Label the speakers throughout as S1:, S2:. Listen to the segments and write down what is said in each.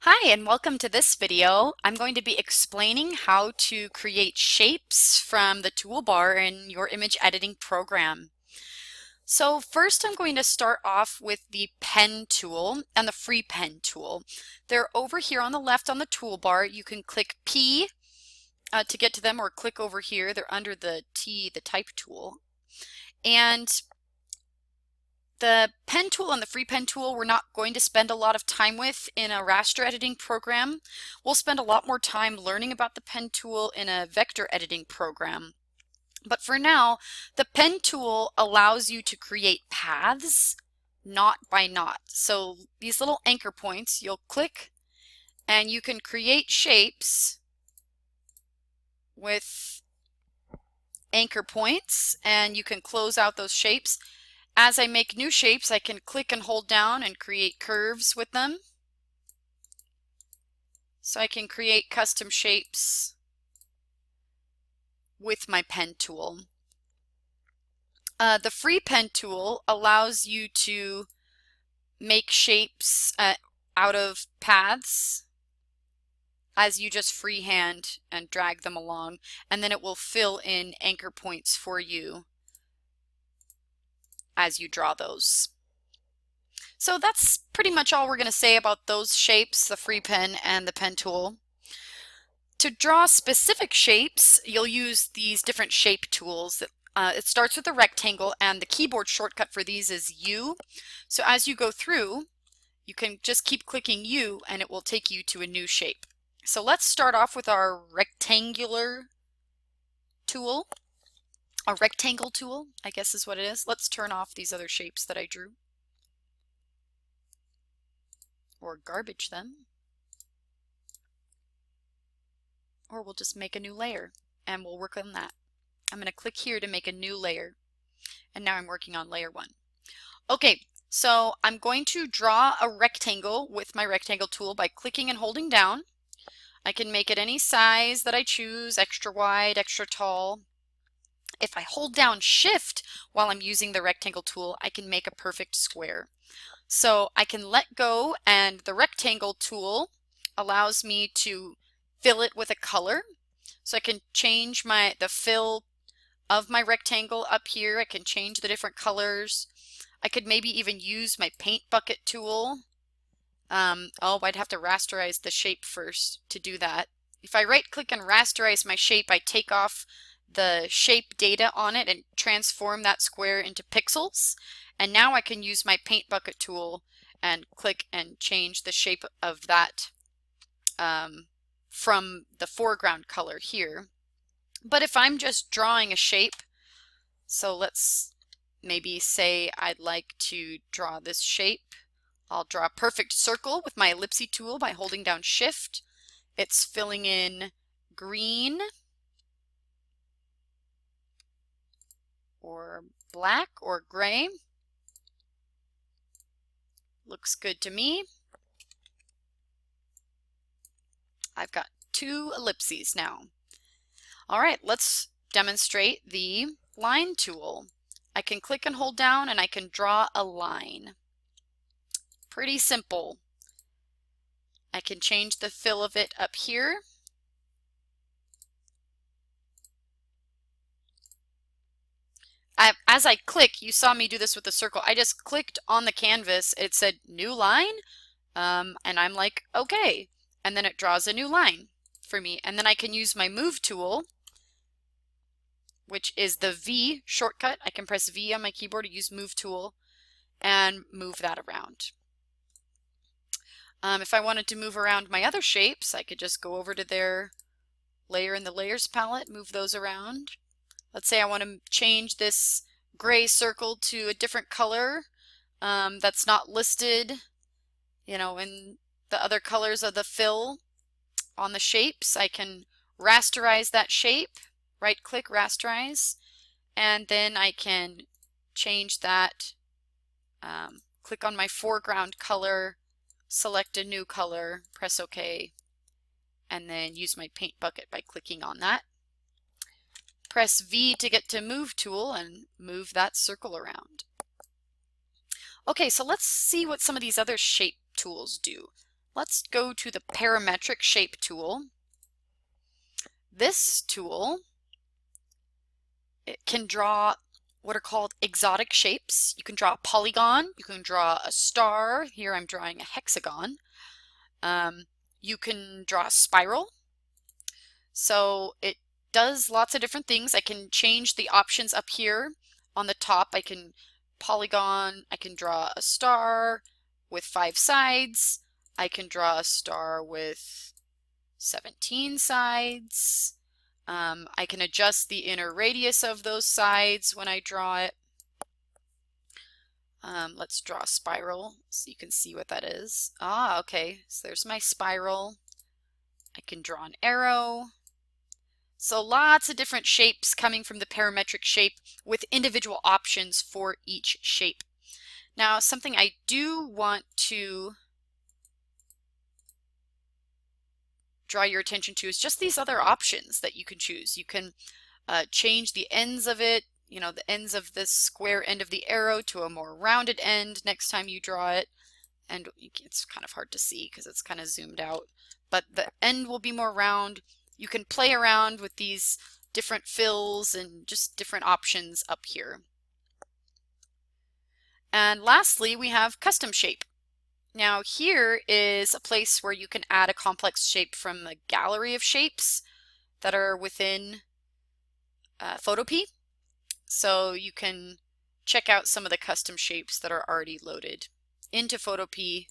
S1: Hi, and welcome to this video. I'm going to be explaining how to create shapes from the toolbar in your image editing program. So first I'm going to start off with the pen tool and the free pen tool. They're over here on the left on the toolbar. You can click P to get to them, or click over here. They're under the T, the type tool. And the pen tool and the free pen tool we're not going to spend a lot of time with in a raster editing program. We'll spend a lot more time learning about the pen tool in a vector editing program. But for now, the pen tool allows you to create paths knot by knot. So these little anchor points, you'll click and you can create shapes with anchor points, and you can close out those shapes. As I make new shapes, I can click and hold down and create curves with them. So I can create custom shapes with my pen tool. The free pen tool allows you to make shapes out of paths as you just freehand and drag them along, and then it will fill in anchor points for you as you draw those. So that's pretty much all we're going to say about those shapes, the free pen and the pen tool. To draw specific shapes, you'll use these different shape tools. It starts with a rectangle, and the keyboard shortcut for these is U. So as you go through, you can just keep clicking U and it will take you to a new shape. So let's start off with our rectangular tool. A rectangle tool, I guess is what it is. Let's turn off these other shapes that I drew, or garbage them, or we'll just make a new layer and we'll work on that. I'm going to click here to make a new layer, and now I'm working on layer 1. Okay, so I'm going to draw a rectangle with my rectangle tool by clicking and holding down. I can make it any size that I choose, extra wide, extra tall. If I hold down Shift while I'm using the rectangle tool, I can make a perfect square. So I can let go, and the rectangle tool allows me to fill it with a color. So I can change the fill of my rectangle up here. I can change the different colors. I could maybe even use my paint bucket tool. I'd have to rasterize the shape first to do that. If I right click and rasterize my shape, I take off the shape data on it and transform that square into pixels. And now I can use my paint bucket tool and click and change the shape of that from the foreground color here. But if I'm just drawing a shape, so let's maybe say I'd like to draw this shape. I'll draw a perfect circle with my ellipse tool by holding down Shift. It's filling in green or black or gray. Looks good to me. I've got 2 ellipses now. All right, let's demonstrate the line tool. I can click and hold down and I can draw a line. Pretty simple. I can change the fill of it up here. As I click, you saw me do this with the circle. I just clicked on the canvas. It said new line, and I'm like, okay. And then it draws a new line for me. And then I can use my move tool, which is the V shortcut. I can press V on my keyboard to use move tool and move that around. If I wanted to move around my other shapes, I could just go over to their layer in the layers palette, move those around. Let's say I want to change this gray circle to a different color that's not listed, in the other colors of the fill on the shapes. I can rasterize that shape, right click, rasterize, and then I can change that, click on my foreground color, select a new color, press OK, and then use my paint bucket by clicking on that. Press V to get to move tool and move that circle around. Okay, so let's see what some of these other shape tools do. let's go to the Parametric Shape tool. This tool, it can draw what are called exotic shapes. You can draw a polygon, you can draw a star. Here I'm drawing a hexagon. You can draw a spiral. So it does lots of different things. I can change the options up here on the top. I can polygon, I can draw a star with 5 sides. I can draw a star with 17 sides. I can adjust the inner radius of those sides when I draw it. Let's draw a spiral so you can see what that is. Ah, okay, so there's my spiral. I can draw an arrow. So lots of different shapes coming from the parametric shape with individual options for each shape. Now, something I do want to draw your attention to is just these other options that you can choose. You can change the ends of it, you know, the ends of this square end of the arrow to a more rounded end next time you draw it. And it's kind of hard to see because it's kind of zoomed out, but the end will be more round. You can play around with these different fills and just different options up here. And lastly, we have custom shape. Now here is a place where you can add a complex shape from a gallery of shapes that are within Photopea. So you can check out some of the custom shapes that are already loaded into Photopea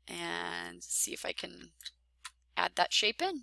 S1: and see if I can add that shape in.